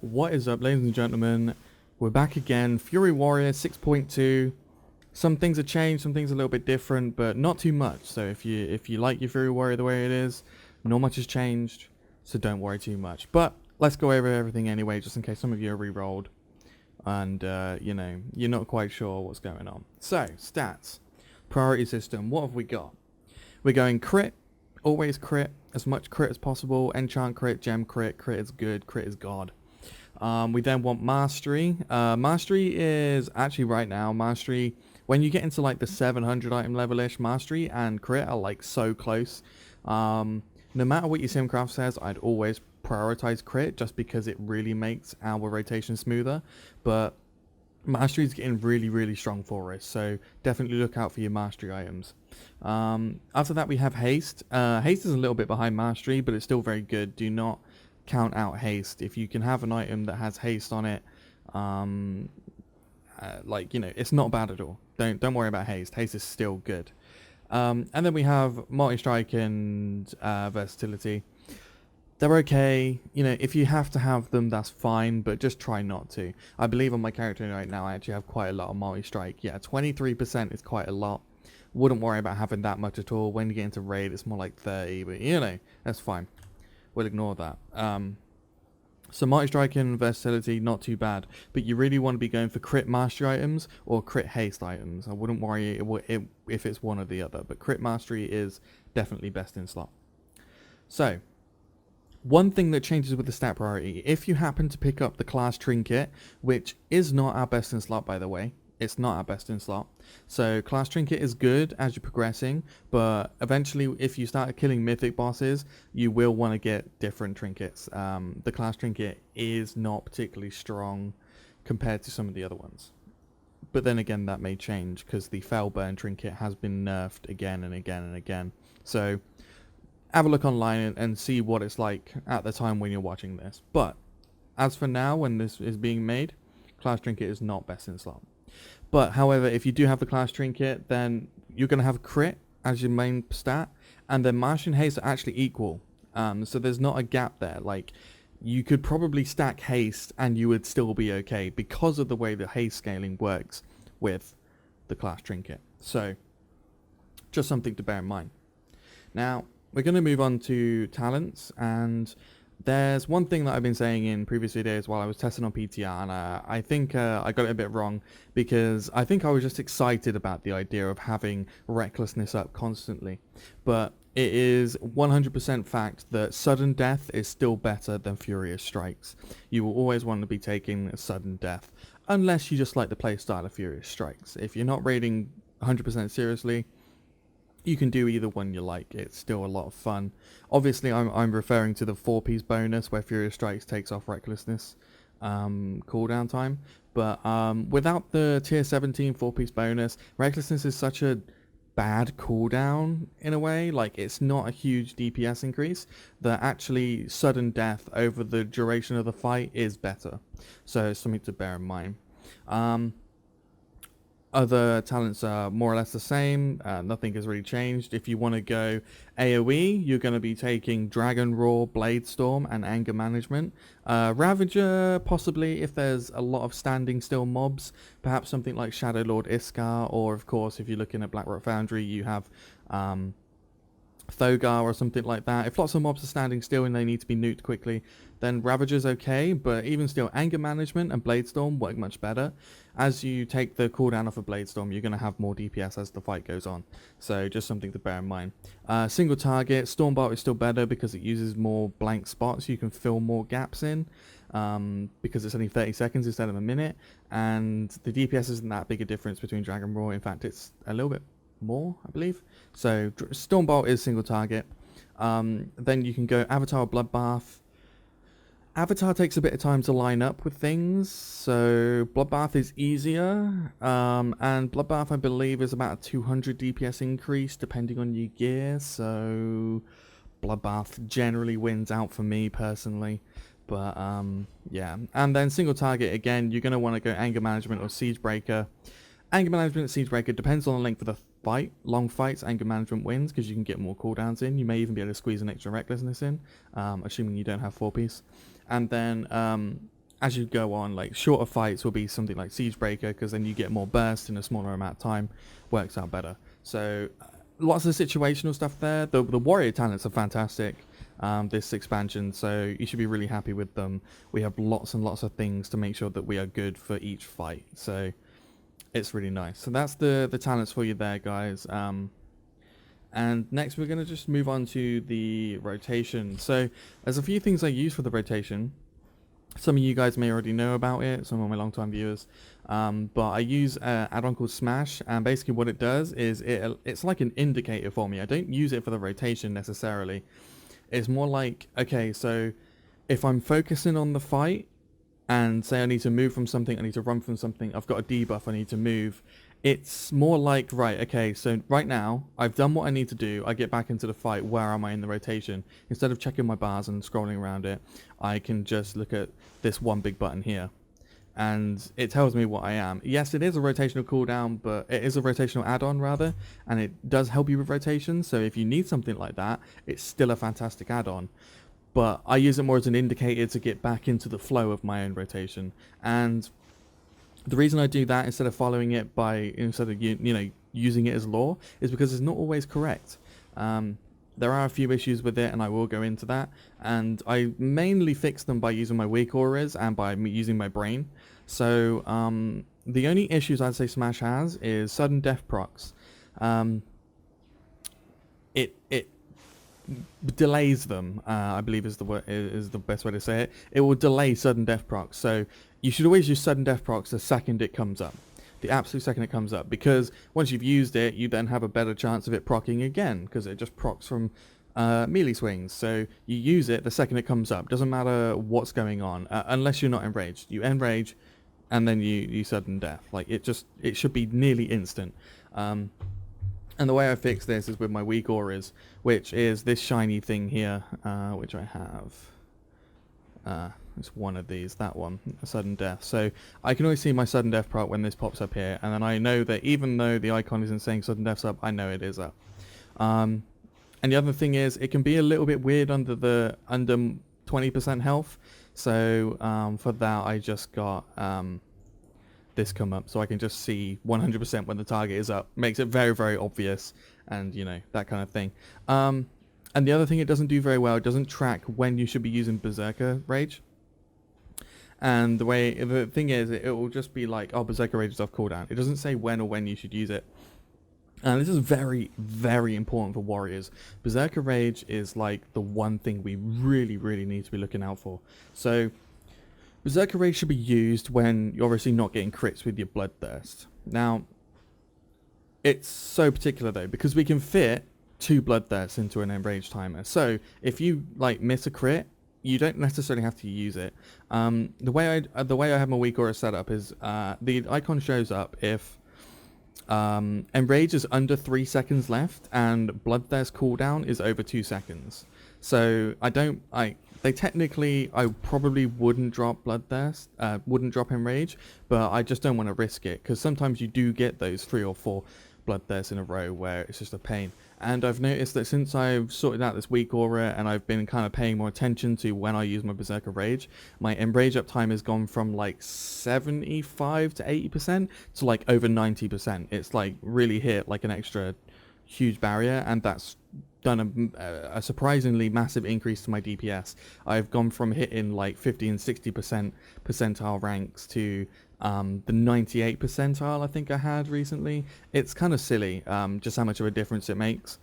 What is up, ladies and gentlemen? We're back again. Fury Warrior 6.2. Some things have changed, some things are a little bit different, but not too much. So if you like your Fury Warrior the way it is, not much has changed, so don't worry too much. But let's go over everything anyway, just in case some of you are re-rolled and you know, you're not quite sure what's going on. So, stats. Priority system. What have we got? We're going crit, always crit, as much crit as possible, enchant crit, gem crit, crit is good, crit is god. We then want mastery. Mastery is actually right now, mastery, when you get into like the 700 item level-ish, mastery and crit are like so close. No matter what your simcraft says, I'd always prioritize crit just because it really makes our rotation smoother. But mastery is getting really strong for us, so definitely look out for your mastery items. After that we have haste. Haste is a little bit behind mastery, but it's still very good. Do not count out haste. If you can have an item that has haste on it, like, you know, it's not bad at all. Don't worry about haste. Haste is still good. And then we have multi-strike and versatility. They're okay. You know, if you have to have them, that's fine, but just try not to. I believe on my character right now, I actually have quite a lot of multi-strike. Yeah, 23% is quite a lot. Wouldn't worry about having that much at all. When you get into raid, it's more like 30, but you know, that's fine. We'll ignore that. So multi-strike and versatility, not too bad. But you really want to be going for crit mastery items or crit haste items. I wouldn't worry if it's one or the other. But crit mastery is definitely best in slot. So, one thing that changes with the stat priority. If you happen to pick up the class trinket, which is not our best in slot, by the way. It's not our best in slot. So class trinket is good as you're progressing, but eventually if you start killing mythic bosses, you will want to get different trinkets. The class trinket is not particularly strong compared to some of the other ones. But then again, that may change because the Fellburn trinket has been nerfed again and again and again. So have a look online and see what it's like at the time when you're watching this. But as for now, when this is being made, class trinket is not best in slot. But however, if you do have the class trinket, then you're going to have crit as your main stat, and then mastery and haste are actually equal. So there's not a gap there. Like, you could probably stack haste and you would still be okay because of the way the haste scaling works with the class trinket. So just something to bear in mind. Now we're going to move on to talents, and there's one thing that I've been saying in previous videos while I was testing on PTR, and I think I got it a bit wrong because I think I was just excited about the idea of having recklessness up constantly. But it is 100% fact that sudden death is still better than furious strikes. You will always want to be taking a sudden death, unless you just like the playstyle of furious strikes. If you're not raiding 100% seriously, you can do either one you like. It's still a lot of fun. Obviously, I'm referring to the 4-piece bonus where Furious Strikes takes off Recklessness cooldown time. But without the tier 17 4-piece bonus, Recklessness is such a bad cooldown in a way. Like, it's not a huge DPS increase. That actually sudden death over the duration of the fight is better. So it's something to bear in mind. Other talents are more or less the same. Nothing has really changed. If you want to go AoE, you're going to be taking Dragon Roar, Blade Storm, and Anger Management. Ravager, possibly, if there's a lot of standing still mobs. Perhaps something like Shadow Lord Iskar, or of course, if you're looking at Blackrock Foundry, you have Thogar or something like that. If lots of mobs are standing still and they need to be nuked quickly, then Ravager's okay, but even still, Anger Management and Blade Storm work much better. As you take the cooldown off of Blade Storm, you're going to have more DPS as the fight goes on. So just something to bear in mind. Single target, Stormbolt is still better because it uses more blank spots. You can fill more gaps in because it's only 30 seconds instead of a minute. And the DPS isn't that big a difference between Dragon Roar. In fact, it's a little bit more, I believe. So Stormbolt is single target. Then you can go Avatar Bloodbath. Avatar takes a bit of time to line up with things, so Bloodbath is easier, and Bloodbath I believe is about a 200 DPS increase depending on your gear, so Bloodbath generally wins out for me personally. But yeah, and then single target again, you're going to want to go Anger Management or Siegebreaker. Anger Management, Siegebreaker depends on the length of the fight. Long fights, Anger Management wins because you can get more cooldowns in. You may even be able to squeeze an extra Recklessness in, assuming you don't have 4-piece. And then as you go on, like shorter fights will be something like Siege Breaker, because then you get more burst in a smaller amount of time, works out better. So lots of situational stuff there. The warrior talents are fantastic this expansion, so you should be really happy with them. We have lots and lots of things to make sure that we are good for each fight, so it's really nice. So that's the talents for you there, guys. And next we're going to just move on to the rotation. So there's a few things I use for the rotation. Some of you guys may already know about it, some of my long-time viewers. But I use an add-on called Smash, and basically what it does is it's like an indicator for me. I don't use it for the rotation necessarily. It's more like, okay, so if I'm focusing on the fight, and say I need to move from something, I need to run from something, I've got a debuff, I need to move. It's more like, right, okay, so right now, I've done what I need to do, I get back into the fight, where am I in the rotation? Instead of checking my bars and scrolling around it, I can just look at this one big button here. And it tells me what I am. Yes, it is a rotational cooldown, but it is a rotational add-on rather, and it does help you with rotation, so if you need something like that, it's still a fantastic add-on. But I use it more as an indicator to get back into the flow of my own rotation. And the reason I do that instead of following it by, instead of you know, using it as lore, is because it's not always correct. There are a few issues with it, and I will go into that. And I mainly fix them by using my weak auras and by using my brain. So the only issues I'd say Smash has is sudden death procs. It delays them, I believe is the best way to say it. It will delay sudden death procs, so you should always use sudden death procs the second it comes up, the absolute second it comes up, because once you've used it, you then have a better chance of it proccing again, because it just procs from melee swings. So you use it the second it comes up, doesn't matter what's going on, unless you're not enraged. You enrage and then you sudden death. Like it should be nearly instant. And the way I fix this is with my weak auras, which is this shiny thing here, which I have. It's one of these, that one, a sudden death. So I can always see my sudden death proc when this pops up here, and then I know that even though the icon isn't saying sudden death's up, I know it is up. And the other thing is, it can be a little bit weird under 20% health. So for that, I just got this come up, so I can just see 100% when the target is up. Makes it very, very obvious, and you know, that kind of thing. And the other thing it doesn't do very well, it doesn't track when you should be using Berserker Rage. And the thing is, it will just be like, oh, Berserker Rage is off cooldown. It doesn't say when or when you should use it. And this is very, very important for warriors. Berserker Rage is like the one thing we really, really need to be looking out for. So Berserker Rage should be used when you're obviously not getting crits with your Bloodthirst. Now, it's so particular though, because we can fit 2 Bloodthirsts into an Enraged timer. So if you like miss a crit, you don't necessarily have to use it. The way I have my weak aura set up is the icon shows up if Enrage is under 3 seconds left and Bloodthirst cooldown is over 2 seconds. So I probably wouldn't drop Bloodthirst, wouldn't drop Enrage, but I just don't want to risk it, because sometimes you do get those 3 or 4 Bloodthirsts in a row where it's just a pain. And I've noticed that since I've sorted out this weak aura and I've been kind of paying more attention to when I use my Berserker Rage, my Enrage uptime has gone from like 75 to 80% to like over 90%. It's like really hit like an extra huge barrier, and that's done a surprisingly massive increase to my DPS. I've gone from hitting like 50 and 60% percentile ranks to the 98 percentile I think I had recently. It's kind of silly just how much of a difference it makes.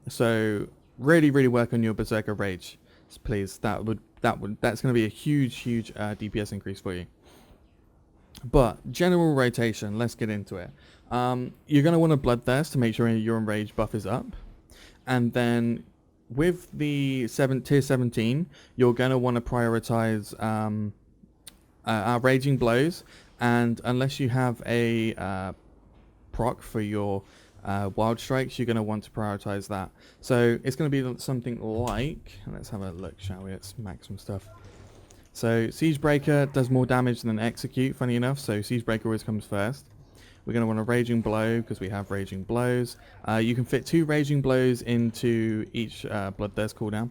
So really work on your Berserker Rage, please. That's going to be a huge DPS increase for you. But general rotation, let's get into it. You're going to want a Bloodthirst to make sure your Enrage buff is up. And then with the tier 17, you're going to want to prioritize our Raging Blows. And unless you have a proc for your Wild Strikes, you're going to want to prioritize that. So it's going to be something like, let's have a look, shall we? Let's max some stuff. So Siege Breaker does more damage than Execute, funny enough, so Siege Breaker always comes first. We're going to want a Raging Blow because we have Raging Blows. You can fit 2 Raging Blows into each Bloodthirst cooldown.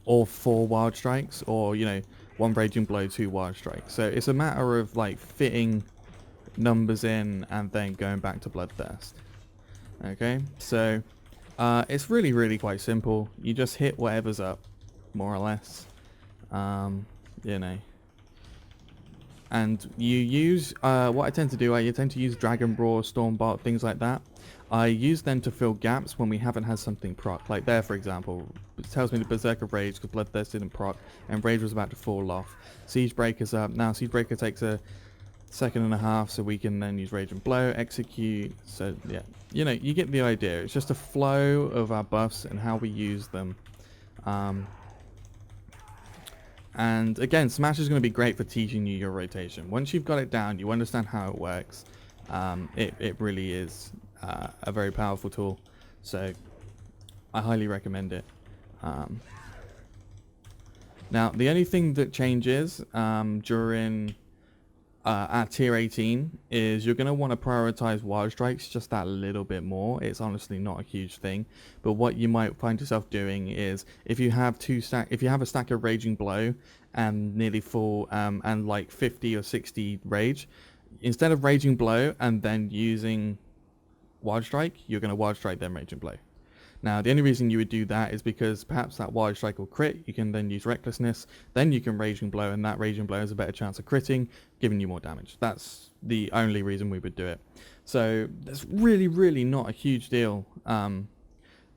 or 4 wild strikes, or, you know, 1 raging blow, 2 wild strikes. So it's a matter of like fitting numbers in and then going back to bloodthirst. Okay, so it's really quite simple. You just hit whatever's up, more or less. You know, and you use what I tend to do. I tend to use Dragon Roar, Stormbolt, things like that. I use them to fill gaps when we haven't had something proc. Like there, for example, it tells me the Berserker Rage because Bloodthirst didn't proc, and Rage was about to fall off. Siege Breaker's up. Now Siege Breaker takes a second and a half, so we can then use Rage and Blow, execute. So yeah, you know, you get the idea. It's just a flow of our buffs and how we use them. And again, Smash is going to be great for teaching you your rotation. Once you've got it down, you understand how it works. It really is a very powerful tool. So I highly recommend it. Now, the only thing that changes during at tier 18 is you're going to want to prioritize wild strikes just that little bit more. It's honestly not a huge thing, but what you might find yourself doing is if you have a stack of raging blow and nearly full and like 50 or 60 rage, instead of raging blow and then using wild strike, you're going to wild strike then raging blow. Now, the only reason you would do that is because perhaps that wild strike will crit. You can then use recklessness. Then you can raging blow, and that raging blow has a better chance of critting, giving you more damage. That's the only reason we would do it. So there's really not a huge deal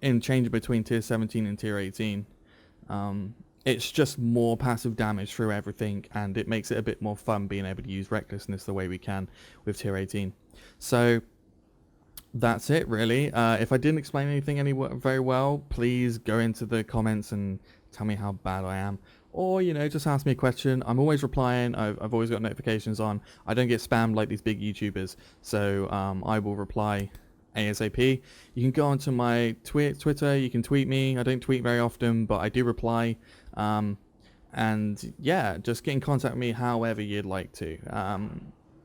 in changing between tier 17 and tier 18. It's just more passive damage through everything, and it makes it a bit more fun being able to use recklessness the way we can with tier 18. So that's it, really. If I didn't explain anything very well, please go into the comments and tell me how bad I am. Or, you know, just ask me a question. I'm always replying. I've always got notifications on. I don't get spammed like these big YouTubers. So I will reply ASAP. You can go onto my Twitter. You can tweet me. I don't tweet very often, but I do reply. And yeah, just get in contact with me however you'd like to.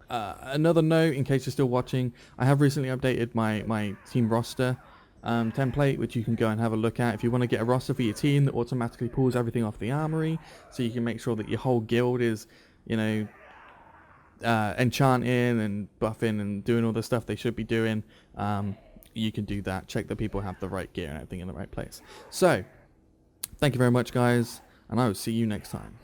Another note, in case you're still watching, I have recently updated my team roster template, which you can go and have a look at if you want to get a roster for your team that automatically pulls everything off the armory, so you can make sure that your whole guild is, you know, enchanting and buffing and doing all the stuff they should be doing. You can do that. Check that people have the right gear and everything in the right place. So, thank you very much, guys, and I will see you next time.